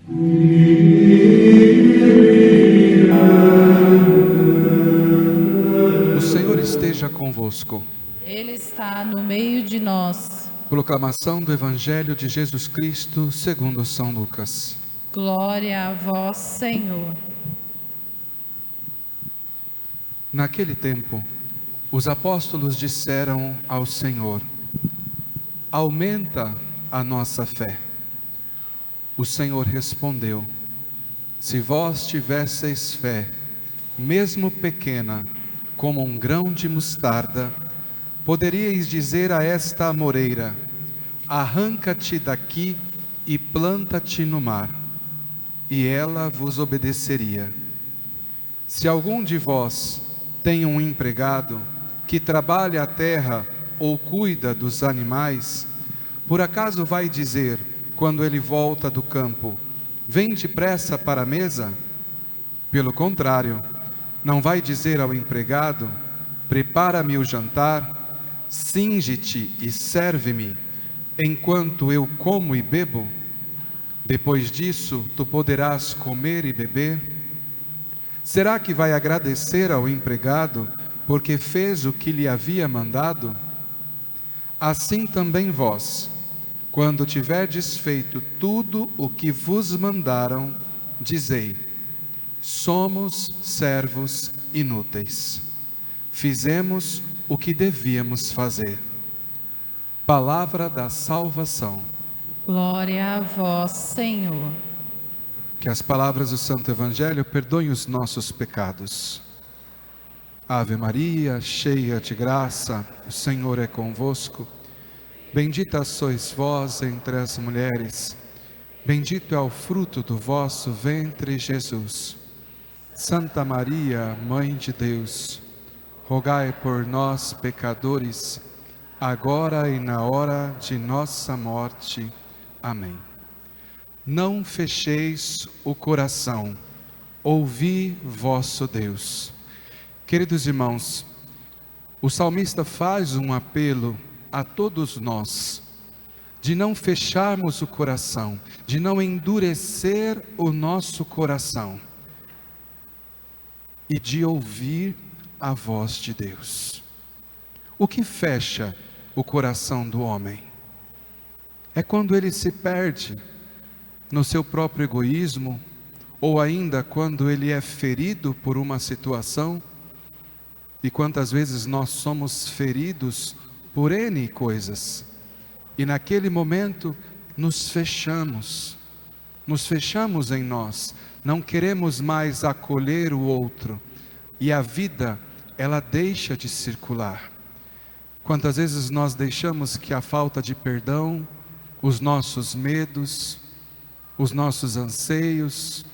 O Senhor esteja convosco. Ele está no meio de nós. Proclamação do Evangelho de Jesus Cristo segundo São Lucas. Glória a vós, Senhor. Naquele tempo, os apóstolos disseram ao Senhor: aumenta a nossa fé. O Senhor respondeu: se vós tivesseis fé, mesmo pequena, como um grão de mostarda, poderíeis dizer a esta amoreira: arranca-te daqui e planta-te no mar, e ela vos obedeceria. Se algum de vós tem um empregado que trabalha a terra ou cuida dos animais, por acaso vai dizer, quando ele volta do campo: vem depressa para a mesa? Pelo contrário, não vai dizer ao empregado: prepara-me o jantar, cinge-te e serve-me, enquanto eu como e bebo? Depois disso, tu poderás comer e beber? Será que vai agradecer ao empregado porque fez o que lhe havia mandado? Assim também vós, quando tiverdes feito tudo o que vos mandaram, dizei: somos servos inúteis. Fizemos o que devíamos fazer. Palavra da salvação. Glória a vós, Senhor. Que as palavras do Santo Evangelho perdoem os nossos pecados. Ave Maria, cheia de graça, o Senhor é convosco. Bendita sois vós entre as mulheres, bendito é o fruto do vosso ventre, Jesus. Santa Maria, Mãe de Deus, rogai por nós, pecadores, agora e na hora de nossa morte. Amém. Não fecheis o coração, ouvi vosso Deus. Queridos irmãos, o salmista faz um apelo a todos nós, de não fecharmos o coração, de não endurecer o nosso coração, e de ouvir a voz de Deus. O que fecha o coração do homem? É quando ele se perde no seu próprio egoísmo, ou ainda quando ele é ferido por uma situação. E quantas vezes nós somos feridos por N coisas, e naquele momento nos fechamos em nós, não queremos mais acolher o outro, e a vida, ela deixa de circular. Quantas vezes nós deixamos que a falta de perdão, os nossos medos, os nossos anseios,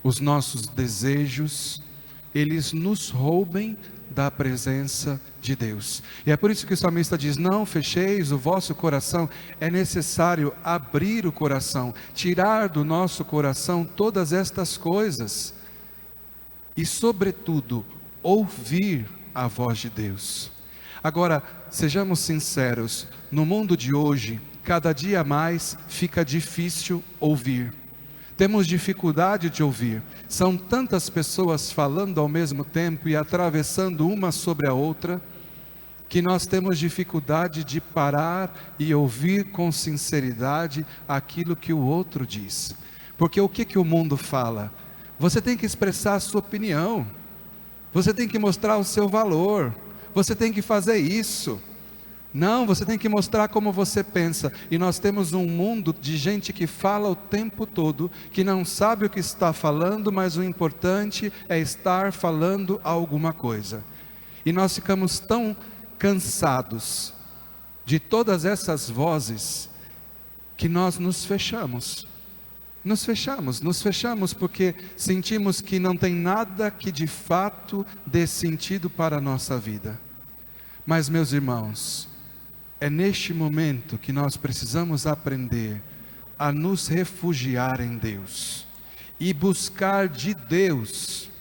os nossos desejos, eles nos roubem da presença de Deus. E é por isso que o salmista diz: não fecheis o vosso coração. É necessário abrir o coração, tirar do nosso coração todas estas coisas, e sobretudo, ouvir a voz de Deus. Agora, sejamos sinceros, no mundo de hoje, cada dia mais fica difícil ouvir. Temos dificuldade de ouvir. São tantas pessoas falando ao mesmo tempo e atravessando uma sobre a outra, que nós temos dificuldade de parar e ouvir com sinceridade aquilo que o outro diz. Porque o que o mundo fala? Você tem que expressar a sua opinião, você tem que mostrar o seu valor, você tem que fazer isso. Não, você tem que mostrar como você pensa. E nós temos um mundo de gente que fala o tempo todo, que não sabe o que está falando, mas o importante é estar falando alguma coisa. E nós ficamos tão cansados de todas essas vozes, que nós nos fechamos. Nos fechamos porque sentimos que não tem nada que de fato dê sentido para a nossa vida. Mas, meus irmãos, é neste momento que nós precisamos aprender a nos refugiar em Deus e buscar de Deus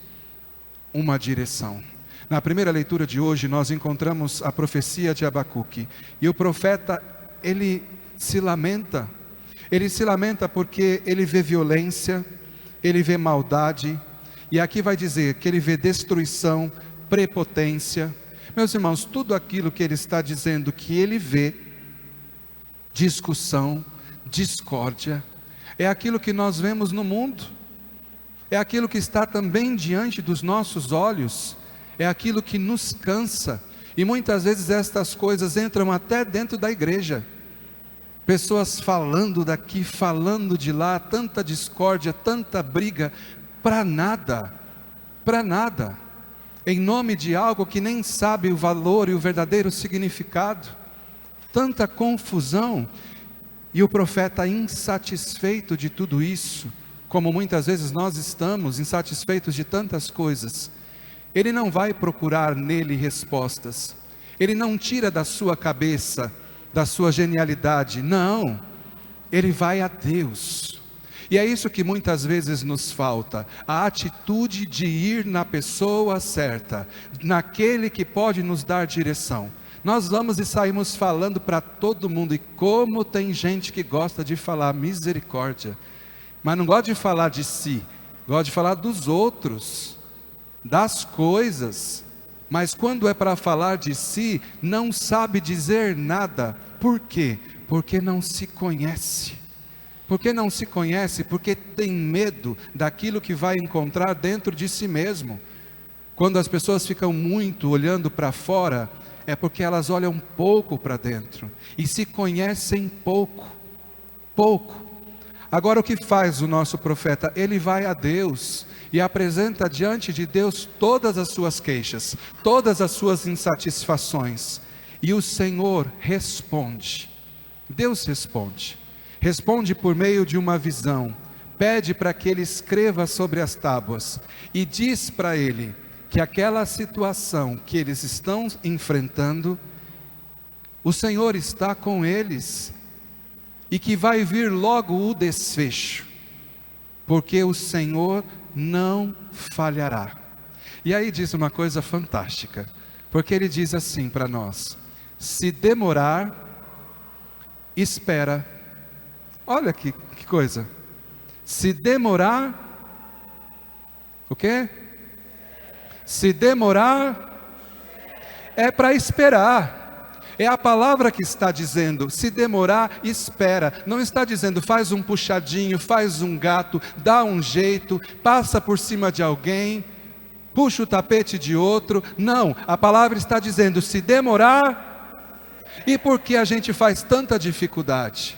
uma direção. Na primeira leitura de hoje nós encontramos a profecia de Abacuque, e o profeta, ele se lamenta, Ele se lamenta porque ele vê violência, ele vê maldade, e aqui vai dizer que ele vê destruição, prepotência. Meus irmãos, tudo aquilo que ele está dizendo que ele vê, discussão, discórdia, é aquilo que nós vemos no mundo, é aquilo que está também diante dos nossos olhos, é aquilo que nos cansa, e muitas vezes estas coisas entram até dentro da igreja, pessoas falando daqui, falando de lá, tanta discórdia, tanta briga, para nada, em nome de algo que nem sabe o valor e o verdadeiro significado, tanta confusão, e o profeta insatisfeito de tudo isso, como muitas vezes nós estamos insatisfeitos de tantas coisas, ele não vai procurar nele respostas, ele não tira da sua cabeça, da sua genialidade, não, ele vai a Deus. E é isso que muitas vezes nos falta, a atitude de ir na pessoa certa, naquele que pode nos dar direção. Nós vamos e saímos falando para todo mundo, e como tem gente que gosta de falar misericórdia, mas não gosta de falar de si, gosta de falar dos outros, das coisas, mas quando é para falar de si, não sabe dizer nada. Por quê? Porque não se conhece. Porque não se conhece, porque tem medo daquilo que vai encontrar dentro de si mesmo. Quando as pessoas ficam muito olhando para fora, é porque elas olham pouco para dentro, e se conhecem pouco. Agora o que faz o nosso profeta? Ele vai a Deus, e apresenta diante de Deus todas as suas queixas, todas as suas insatisfações, e o Senhor responde. Deus responde por meio de uma visão, pede para que ele escreva sobre as tábuas, e diz para ele que aquela situação que eles estão enfrentando, o Senhor está com eles, e que vai vir logo o desfecho, porque o Senhor não falhará. E aí diz uma coisa fantástica, porque ele diz assim para nós: se demorar, espera. Olha que coisa, se demorar, o quê? Se demorar, é para esperar. É a palavra que está dizendo, se demorar, espera. Não está dizendo faz um puxadinho, faz um gato, dá um jeito, passa por cima de alguém, puxa o tapete de outro. Não, a palavra está dizendo se demorar. E por que a gente faz tanta dificuldade?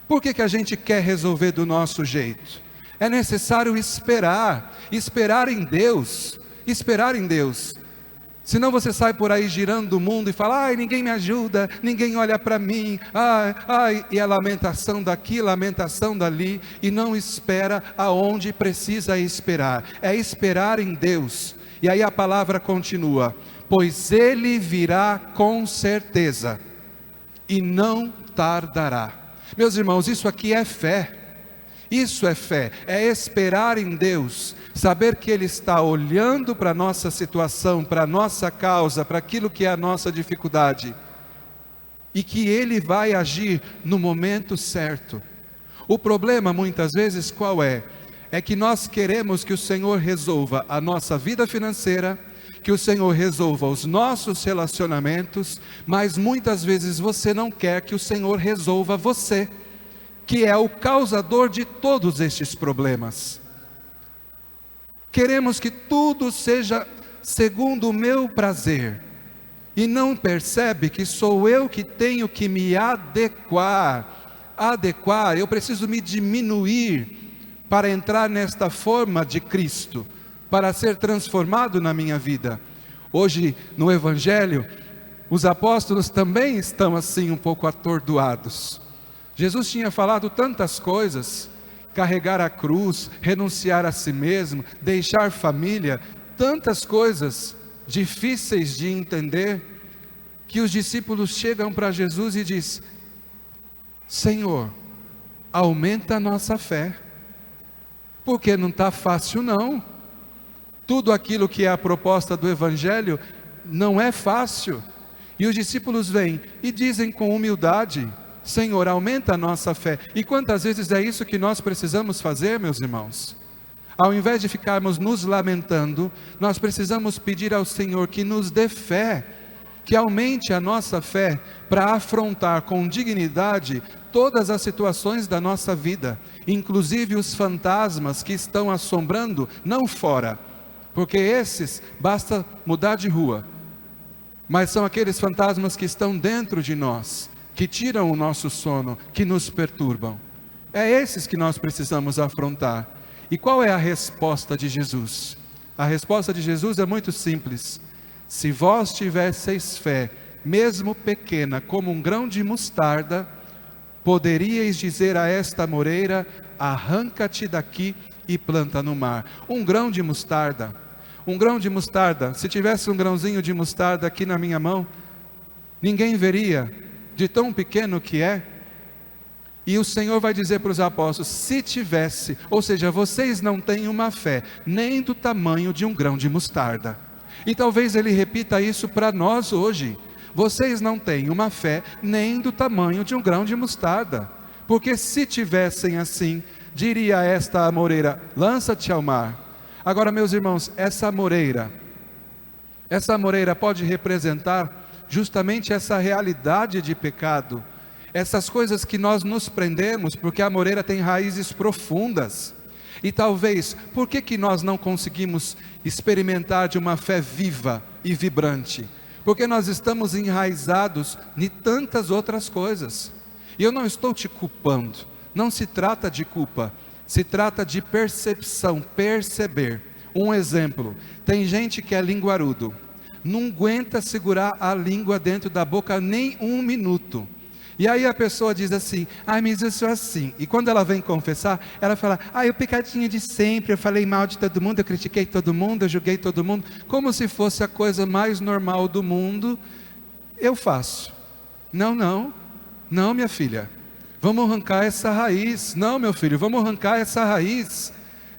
Por que a gente quer resolver do nosso jeito? É necessário esperar em Deus, senão você sai por aí girando o mundo e fala: ai, ninguém me ajuda, ninguém olha para mim, e a lamentação daqui, lamentação dali, e não espera aonde precisa esperar, é esperar em Deus. E aí a palavra continua: pois Ele virá com certeza, e não tardará. Meus irmãos, isso aqui é fé, é esperar em Deus, saber que Ele está olhando para a nossa situação, para a nossa causa, para aquilo que é a nossa dificuldade, e que Ele vai agir no momento certo. O problema muitas vezes qual é? É que nós queremos que o Senhor resolva a nossa vida financeira, que o Senhor resolva os nossos relacionamentos, mas muitas vezes você não quer que o Senhor resolva você, que é o causador de todos estes problemas. Queremos que tudo seja segundo o meu prazer, e não percebe que sou eu que tenho que me adequar, eu preciso me diminuir para entrar nesta forma de Cristo, para ser transformado na minha vida. Hoje no Evangelho, os apóstolos também estão assim um pouco atordoados. Jesus tinha falado tantas coisas, carregar a cruz, renunciar a si mesmo, deixar família, tantas coisas difíceis de entender, que os discípulos chegam para Jesus e dizem: Senhor, aumenta a nossa fé, porque não está fácil não. Tudo aquilo que é a proposta do Evangelho não é fácil. E os discípulos vêm e dizem com humildade: Senhor, aumenta a nossa fé. E quantas vezes é isso que nós precisamos fazer, meus irmãos? Ao invés de ficarmos nos lamentando, nós precisamos pedir ao Senhor que nos dê fé, que aumente a nossa fé para afrontar com dignidade todas as situações da nossa vida, inclusive os fantasmas que estão assombrando, não fora, porque esses basta mudar de rua, mas são aqueles fantasmas que estão dentro de nós, que tiram o nosso sono, que nos perturbam. É esses que nós precisamos afrontar. E qual é a resposta de Jesus? A resposta de Jesus é muito simples. Se vós tivesseis fé, mesmo pequena, como um grão de mostarda, poderíeis dizer a esta moreira, arranca-te daqui e planta no mar. Um grão de mostarda. Um grão de mostarda. Se tivesse um grãozinho de mostarda aqui na minha mão, ninguém veria, de tão pequeno que é. E o Senhor vai dizer para os apóstolos, se tivesse, ou seja, vocês não têm uma fé, nem do tamanho de um grão de mostarda. E talvez Ele repita isso para nós hoje. Vocês não têm uma fé, nem do tamanho de um grão de mostarda. Porque se tivessem assim, diria esta amoreira, lança-te ao mar. Agora, meus irmãos, essa amoreira pode representar justamente essa realidade de pecado, essas coisas que nós nos prendemos, porque a amoreira tem raízes profundas. E talvez, por que nós não conseguimos experimentar de uma fé viva e vibrante? Porque nós estamos enraizados em tantas outras coisas. E eu não estou te culpando, não se trata de culpa, se trata de percepção, perceber. Um exemplo, tem gente que é linguarudo, não aguenta segurar a língua dentro da boca nem um minuto. E aí a pessoa diz assim, mas eu sou assim. E quando ela vem confessar, ela fala, o pecadinho de sempre, eu falei mal de todo mundo, eu critiquei todo mundo, eu julguei todo mundo, como se fosse a coisa mais normal do mundo, eu faço. Não, minha filha, vamos arrancar essa raiz. Não, meu filho, vamos arrancar essa raiz.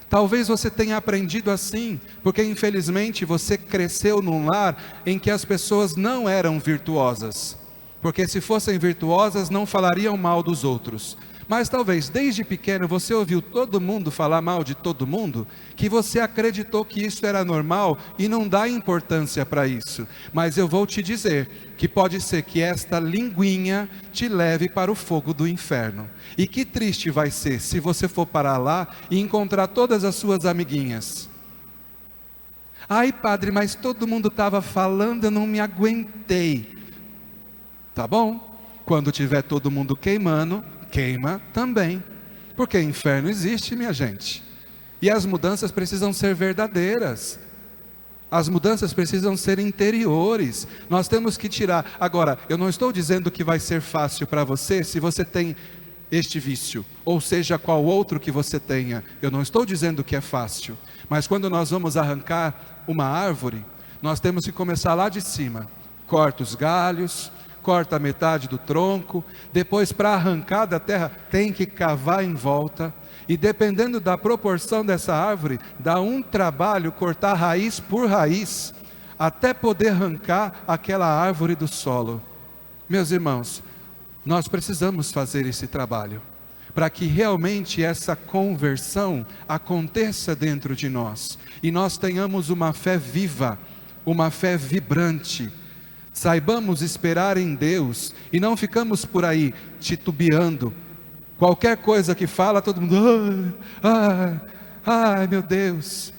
Talvez você tenha aprendido assim, porque infelizmente você cresceu num lar em que as pessoas não eram virtuosas. Porque se fossem virtuosas não falariam mal dos outros. Mas talvez desde pequeno você ouviu todo mundo falar mal de todo mundo, que você acreditou que isso era normal e não dá importância para isso. Mas eu vou te dizer que pode ser que esta linguinha te leve para o fogo do inferno. E que triste vai ser se você for parar lá e encontrar todas as suas amiguinhas. Padre, mas todo mundo estava falando, eu não me aguentei. Tá bom, quando tiver todo mundo queimando, queima também, porque inferno existe, minha gente, e as mudanças precisam ser verdadeiras, as mudanças precisam ser interiores, nós temos que tirar. Agora, eu não estou dizendo que vai ser fácil para você, se você tem este vício, ou seja, qual outro que você tenha, eu não estou dizendo que é fácil, mas quando nós vamos arrancar uma árvore, nós temos que começar lá de cima, corta os galhos, corta a metade do tronco, depois para arrancar da terra tem que cavar em volta, e dependendo da proporção dessa árvore, dá um trabalho cortar raiz por raiz, até poder arrancar aquela árvore do solo. Meus irmãos, nós precisamos fazer esse trabalho, para que realmente essa conversão aconteça dentro de nós, e nós tenhamos uma fé viva, uma fé vibrante, saibamos esperar em Deus, e não ficamos por aí titubeando, qualquer coisa que fala, todo mundo, meu Deus,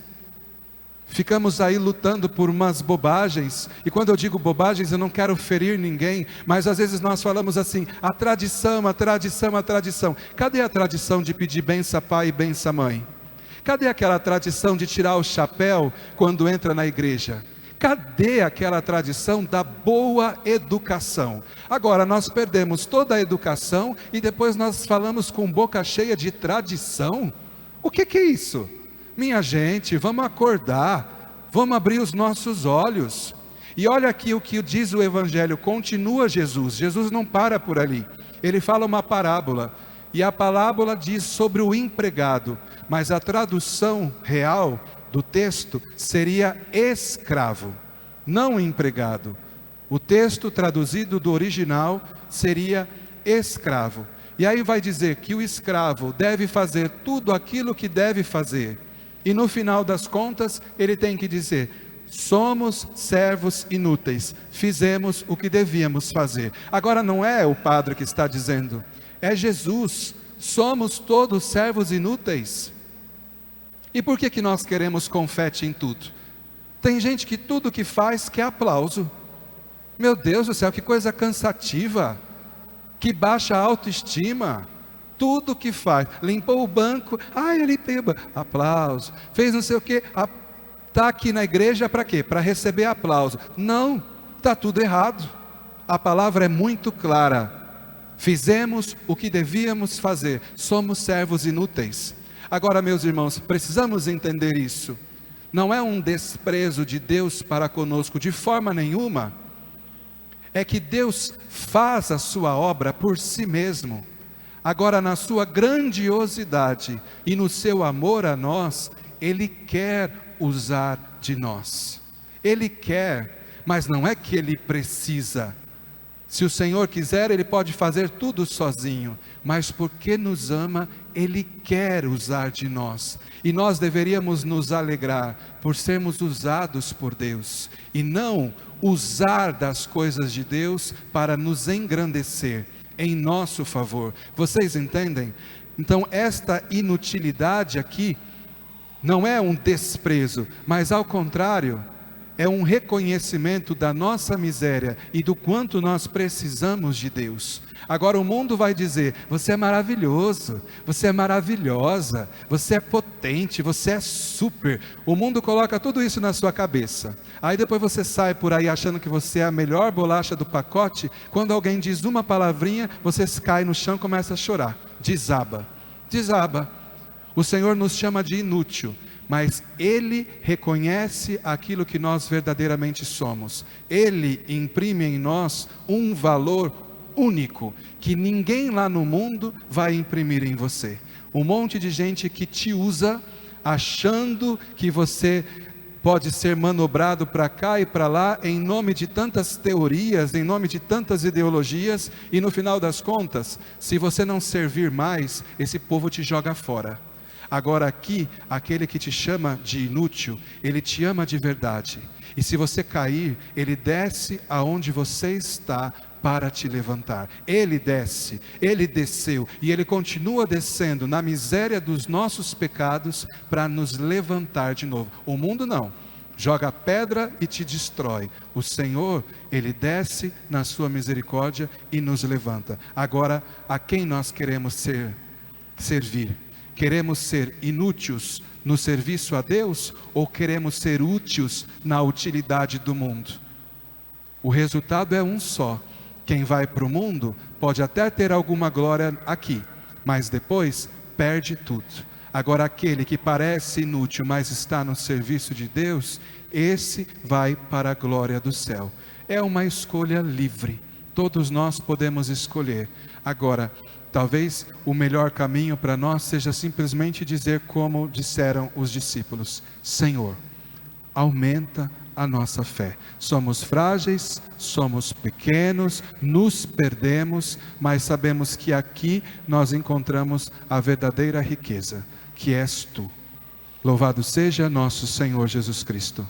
ficamos aí lutando por umas bobagens, e quando eu digo bobagens, eu não quero ferir ninguém, mas às vezes nós falamos assim, a tradição, cadê a tradição de pedir benção a pai e benção a mãe? Cadê aquela tradição de tirar o chapéu quando entra na igreja? Cadê aquela tradição da boa educação? Agora nós perdemos toda a educação e depois nós falamos com boca cheia de tradição? O que é isso? Minha gente, vamos acordar, vamos abrir os nossos olhos. E olha aqui o que diz o Evangelho, continua Jesus não para por ali, ele fala uma parábola, e a parábola diz sobre o empregado, mas a tradução real do texto seria escravo, não empregado. O texto traduzido do original seria escravo. E aí vai dizer que o escravo deve fazer tudo aquilo que deve fazer. E no final das contas, ele tem que dizer: somos servos inúteis, fizemos o que devíamos fazer. Agora não é o padre que está dizendo, é Jesus. Somos todos servos inúteis. E por que nós queremos confete em tudo? Tem gente que tudo que faz quer aplauso. Meu Deus do céu, que coisa cansativa, que baixa a autoestima. Tudo que faz, limpou o banco, ai, eu limpei o banco, aplauso. Fez não sei o que, está aqui na igreja para quê? Para receber aplauso. Não, está tudo errado. A palavra é muito clara. Fizemos o que devíamos fazer, somos servos inúteis. Agora, meus irmãos, precisamos entender isso. Não é um desprezo de Deus para conosco, de forma nenhuma. É que Deus faz a sua obra por si mesmo. Agora, na sua grandiosidade e no seu amor a nós, Ele quer usar de nós. Ele quer, mas não é que Ele precisa. Se o Senhor quiser, Ele pode fazer tudo sozinho, mas porque nos ama, Ele quer usar de nós. E nós deveríamos nos alegrar por sermos usados por Deus, e não usar das coisas de Deus para nos engrandecer em nosso favor. Vocês entendem? Então esta inutilidade aqui não é um desprezo, mas ao contrário, é um reconhecimento da nossa miséria e do quanto nós precisamos de Deus. Agora o mundo vai dizer: você é maravilhoso, você é maravilhosa, você é potente, você é super. O mundo coloca tudo isso na sua cabeça. Aí depois você sai por aí achando que você é a melhor bolacha do pacote. Quando alguém diz uma palavrinha, você cai no chão e começa a chorar. Desaba. O Senhor nos chama de inútil, mas Ele reconhece aquilo que nós verdadeiramente somos. Ele imprime em nós um valor único, que ninguém lá no mundo vai imprimir em você. Um monte de gente que te usa, achando que você pode ser manobrado para cá e para lá, em nome de tantas teorias, em nome de tantas ideologias, e no final das contas, se você não servir mais, esse povo te joga fora. Agora aqui, aquele que te chama de inútil, ele te ama de verdade. E se você cair, ele desce aonde você está para te levantar. Ele desce, ele desceu e ele continua descendo na miséria dos nossos pecados para nos levantar de novo. O mundo não. Joga pedra e te destrói. O Senhor, Ele desce na sua misericórdia e nos levanta. Agora, a quem nós queremos servir? Queremos ser inúteis no serviço a Deus ou queremos ser úteis na utilidade do mundo? O resultado é um só. Quem vai para o mundo pode até ter alguma glória aqui, mas depois perde tudo. Agora aquele que parece inútil, mas está no serviço de Deus, esse vai para a glória do céu. É uma escolha livre, todos nós podemos escolher. Agora, talvez o melhor caminho para nós seja simplesmente dizer como disseram os discípulos: Senhor, aumenta a nossa fé. Somos frágeis, somos pequenos, nos perdemos, mas sabemos que aqui nós encontramos a verdadeira riqueza, que és Tu. Louvado seja nosso Senhor Jesus Cristo.